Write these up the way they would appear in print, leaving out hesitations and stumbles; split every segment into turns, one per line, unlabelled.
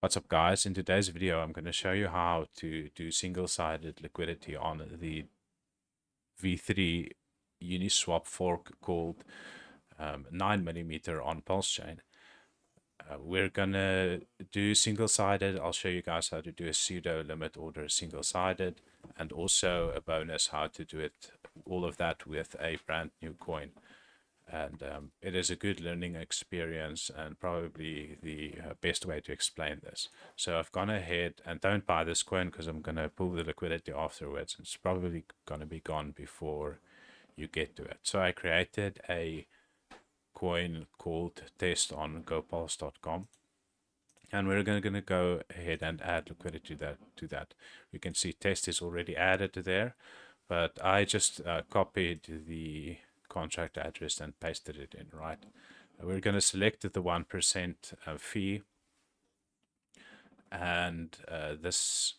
What's up, guys? In today's video, I'm going to show you how to do single-sided liquidity on the V3 Uniswap fork called 9mm on Pulse Chain. We're going to do single-sided. I'll show you guys how to do a pseudo limit order single-sided, and also a bonus how to do it, all of that with a brand new coin. And it is a good learning experience and probably the best way to explain this. So I've gone ahead, and don't buy this coin because I'm going to pull the liquidity afterwards. It's probably going to be gone before you get to it. So I created a coin called test on gopulse.com, and we're going to go ahead and add liquidity to that. You can see test is already added to there, but I just copied the contract address and pasted it in, right? We're going to select the 1% fee, and this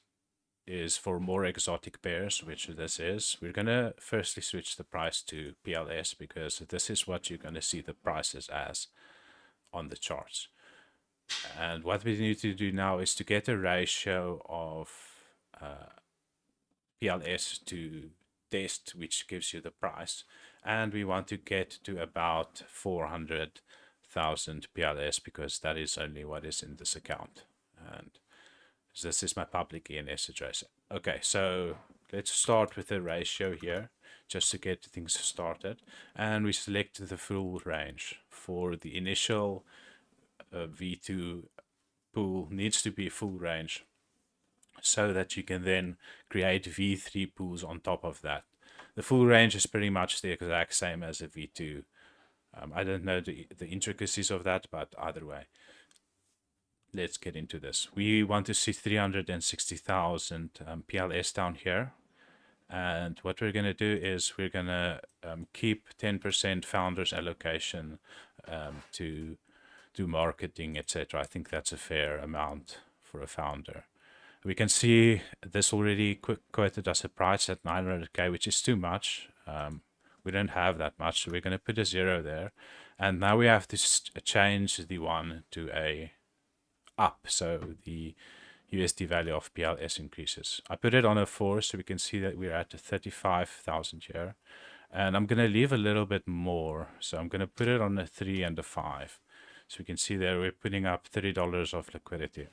is for more exotic pairs, which this is. We're going to firstly switch the price to PLS because this is what you're going to see the prices as on the charts. And what we need to do now is to get a ratio of PLS to test, which gives you the price, and we want to get to about 400,000 PLS because that is only what is in this account, and this is my public ENS address. Okay, so let's start with the ratio here just to get things started, and we select the full range. For the initial V2 pool needs to be full range, so that you can then create V3 pools on top of that. The full range is pretty much the exact same as a V2. I don't know the intricacies of that, but either way, let's get into this. We want to see 360,000 PLS down here. And what we're going to do is we're going to keep 10% founders allocation to do marketing, etc. I think that's a fair amount for a founder. We can see this already quoted as a price at 900K, which is too much. We don't have that much, so we're going to put a 0 there. And now we have to change the 1 to a up, so the USD value of PLS increases. I put it on a 4, so we can see that we're at 35,000 here. And I'm going to leave a little bit more, so I'm going to put it on a 3 and a 5. So we can see there we're putting up $30 of liquidity.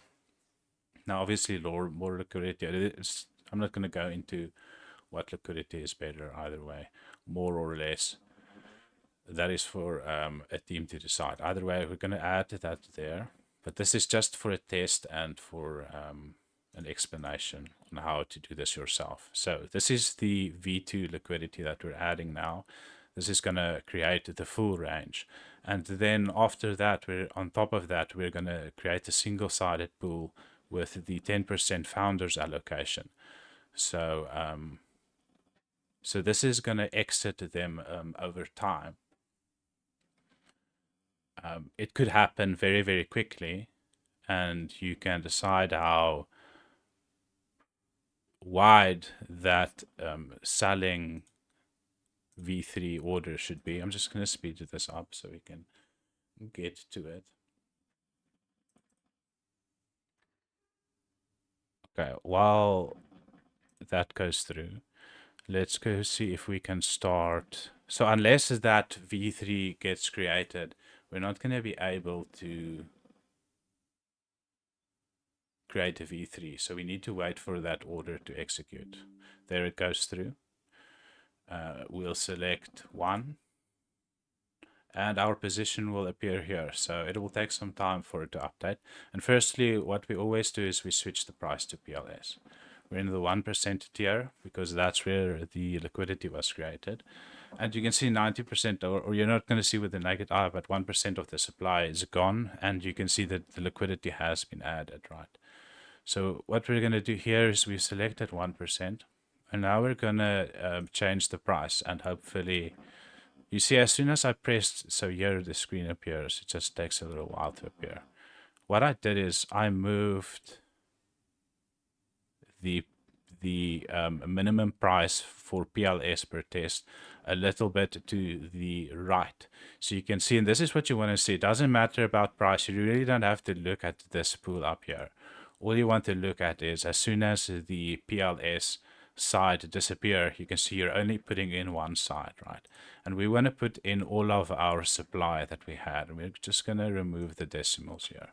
Now, obviously, more liquidity. I'm not going to go into what liquidity is better either way, more or less. That is for a team to decide. Either way, we're going to add that there. But this is just for a test and for an explanation on how to do this yourself. So this is the V2 liquidity that we're adding now. This is going to create the full range. And then after that, on top of that, we're going to create a single-sided pool with the 10% founders allocation. So so this is going to exit them over time. It could happen very, very quickly, and you can decide how wide that selling V3 order should be. I'm just going to speed this up so we can get to it. Okay, while that goes through, let's go see if we can start. So unless that V3 gets created, we're not going to be able to create a V3. So we need to wait for that order to execute. There it goes through. We'll select 1. And our position will appear here. So it will take some time for it to update. And firstly, what we always do is we switch the price to PLS. We're in the 1% tier because that's where the liquidity was created. And you can see 90%, or you're not going to see with the naked eye, but 1% of the supply is gone. And you can see that the liquidity has been added, right? So what we're going to do here is we've selected 1%. And now we're going to change the price, and hopefully, you see, as soon as I pressed, so here the screen appears, it just takes a little while to appear. What I did is I moved the the minimum price for PLS per test a little bit to the right. So you can see, and this is what you want to see. It doesn't matter about price. You really don't have to look at this pool up here. All you want to look at is as soon as the PLS side disappear, you can see you're only putting in one side, right? And we want to put in all of our supply that we had. And we're just going to remove the decimals here.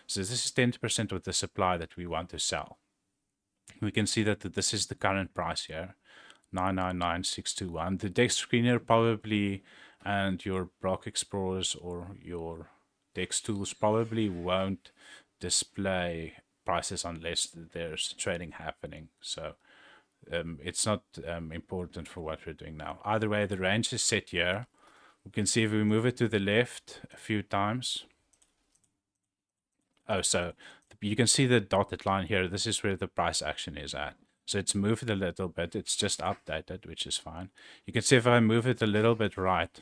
So this is 10% of the supply that we want to sell. We can see that this is the current price here, 999621. The Dex Screener probably and your Block Explorers or your Dex tools probably won't display prices unless there's trading happening. So it's not important for what we're doing now. Either way, the range is set here. We can see if we move it to the left a few times. Oh, so you can see the dotted line here. This is where the price action is at. So it's moved a little bit. It's just updated, which is fine. You can see if I move it a little bit right.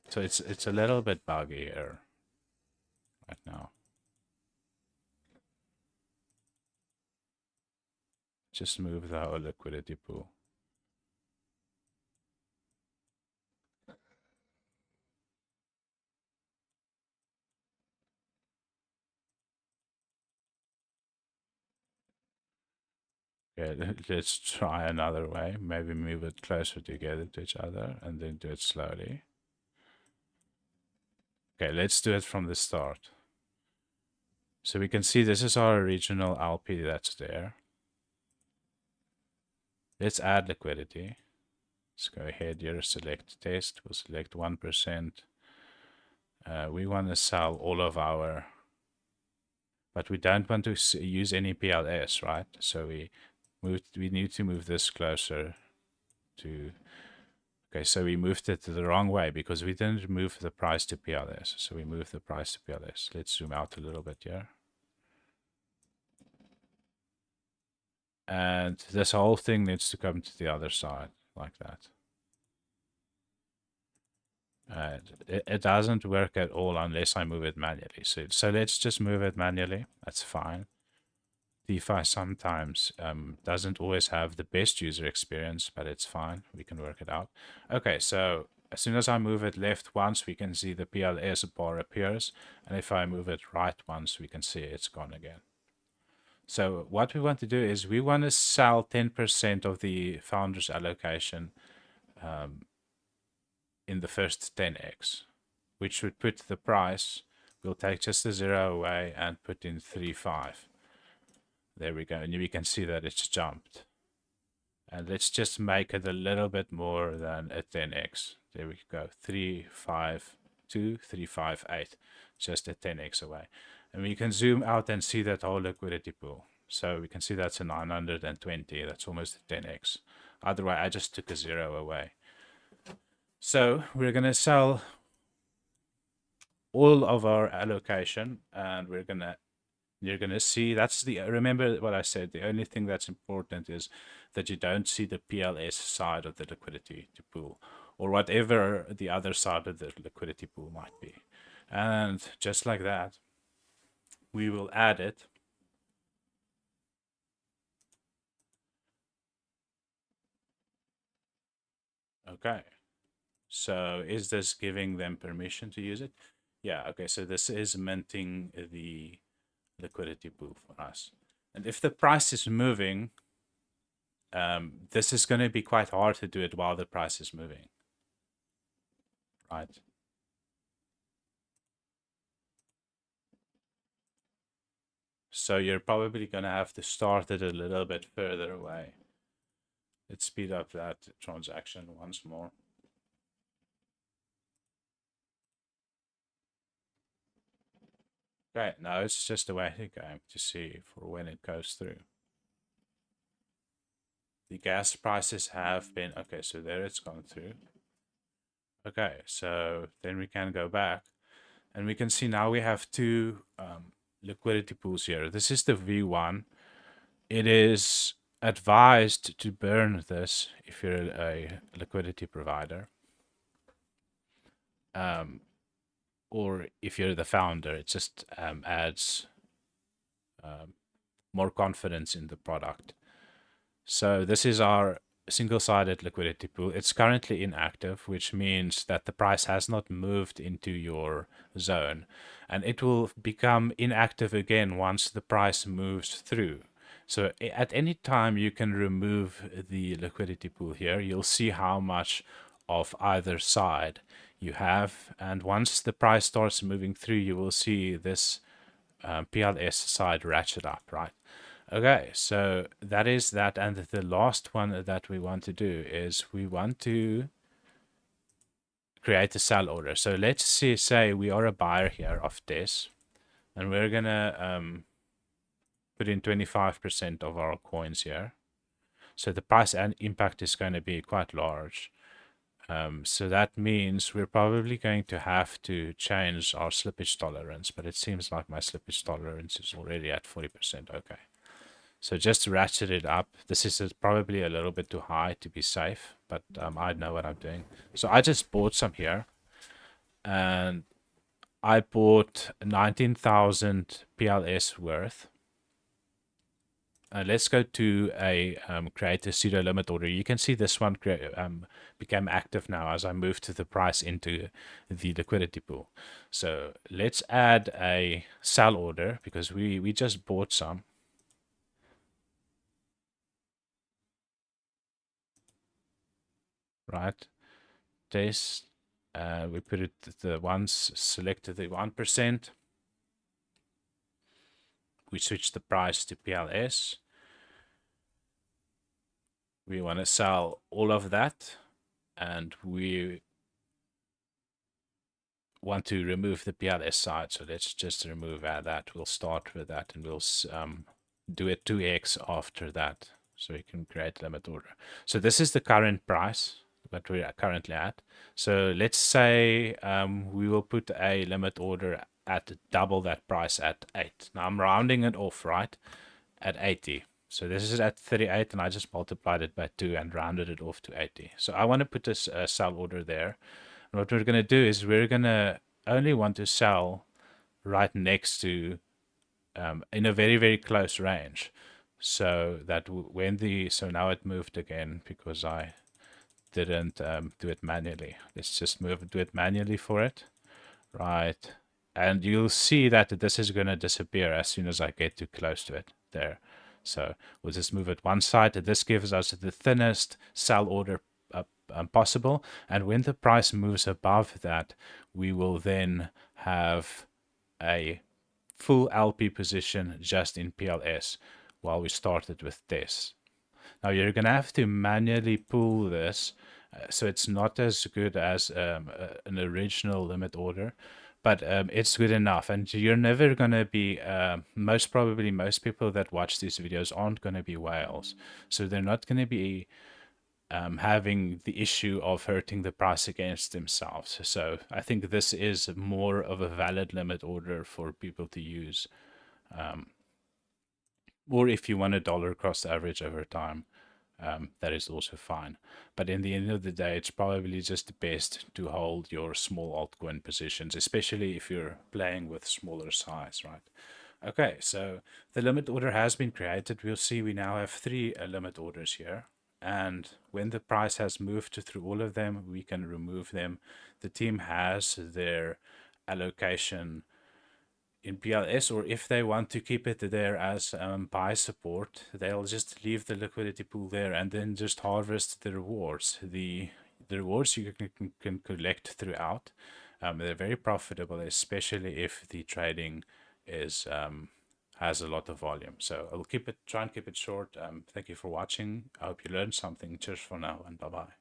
So it's a little bit buggy here right now. Just move the whole liquidity pool. Okay, let's try another way. Maybe move it closer together to each other and then do it slowly. Okay, let's do it from the start. So we can see this is our original LP that's there. Let's add liquidity. Let's go ahead here, select test. We'll select 1%. We want to sell all of our, but we don't want to use any PLS, right? So we need to move this closer to, okay, so we moved it the wrong way because we didn't move the price to PLS. So we moved the price to PLS. Let's zoom out a little bit here. And this whole thing needs to come to the other side like that. It doesn't work at all unless I move it manually. So let's just move it manually. That's fine. DeFi sometimes doesn't always have the best user experience, but it's fine. We can work it out. Okay, so as soon as I move it left once, we can see the PLS bar appears. And if I move it right once, we can see it's gone again. So what we want to do is we want to sell 10% of the founder's allocation in the first 10x, which would put the price, we'll take just the 0 away and put in 3.5. There we go. And we can see that it's jumped. And let's just make it a little bit more than a 10x. There we go. 352, 358. Just a 10x away. And we can zoom out and see that whole liquidity pool. So we can see that's a 920. That's almost a 10x. Otherwise, I just took a 0 away. So we're going to sell all of our allocation, and you're going to see, remember what I said, the only thing that's important is that you don't see the PLS side of the liquidity pool, or whatever the other side of the liquidity pool might be. And just like that, we will add it. Okay. So is this giving them permission to use it? Yeah, okay, so this is minting the liquidity pool for us. And if the price is moving, this is going to be quite hard to do it while the price is moving, right? So you're probably going to have to start it a little bit further away. Let's speed up that transaction once more. Okay, now it's just a waiting game to see for when it goes through. The gas prices have been, okay, so there it's gone through. Okay, so then we can go back and we can see now we have two liquidity pools here. This is the V1. It is advised to burn this if you're a liquidity provider. Or if you're the founder, it just adds more confidence in the product. So this is our single-sided liquidity pool. It's currently inactive, which means that the price has not moved into your zone, and it will become inactive again once the price moves through. So at any time you can remove the liquidity pool here. You'll see how much of either side you have, and once the price starts moving through, you will see this PLS side ratchet up, right? Okay, so that is that. And the last one that we want to do is we want to create a sell order. So let's say we are a buyer here of this, and we're gonna put in 25% of our coins here. So the price and impact is going to be quite large. So that means we're probably going to have to change our slippage tolerance, but it seems like my slippage tolerance is already at 40%. Okay. So just to ratchet it up, this is probably a little bit too high to be safe, but I know what I'm doing. So I just bought some here, and I bought 19,000 PLS worth. Let's go to a create a pseudo limit order. You can see this one became active now as I moved to the price into the liquidity pool. So let's add a sell order because we just bought some. Right, this we put it the ones selected the 1%. We switch the price to PLS. We want to sell all of that, and we want to remove the PLS side. So let's just remove that. We'll start with that, and we'll do it 2x after that. So you can create limit order. So this is the current price that we're currently at. So let's say we will put a limit order at double that price at 8. Now I'm rounding it off, right? At 80. So this is at 38, and I just multiplied it by 2 and rounded it off to 80. So I want to put this sell order there. And what we're going to do is we're going to only want to sell right next to, in a very, very close range. So that so now it moved again because I didn't do it manually. Let's just do it manually for it. Right. And you'll see that this is going to disappear as soon as I get too close to it there. So we'll just move it one side. This gives us the thinnest sell order possible. And when the price moves above that, we will then have a full LP position just in PLS while we started with this. Now you're going to have to manually pull this, so it's not as good as an original limit order, but it's good enough. And you're never going to be, most people that watch these videos aren't going to be whales. So they're not going to be having the issue of hurting the price against themselves. So I think this is more of a valid limit order for people to use. Or if you want a dollar cost average over time, that is also fine. But in the end of the day, it's probably just best to hold your small altcoin positions, especially if you're playing with smaller size, right? Okay, so the limit order has been created. We'll see we now have 3 limit orders here. And when the price has moved through all of them, we can remove them. The team has their allocation in PLS, or if they want to keep it there as buy support, they'll just leave the liquidity pool there and then just harvest the rewards. The rewards you can collect throughout. They're very profitable, especially if the trading is has a lot of volume. So I'll try and keep it short. Thank you for watching. I hope you learned something. Cheers for now, and bye bye.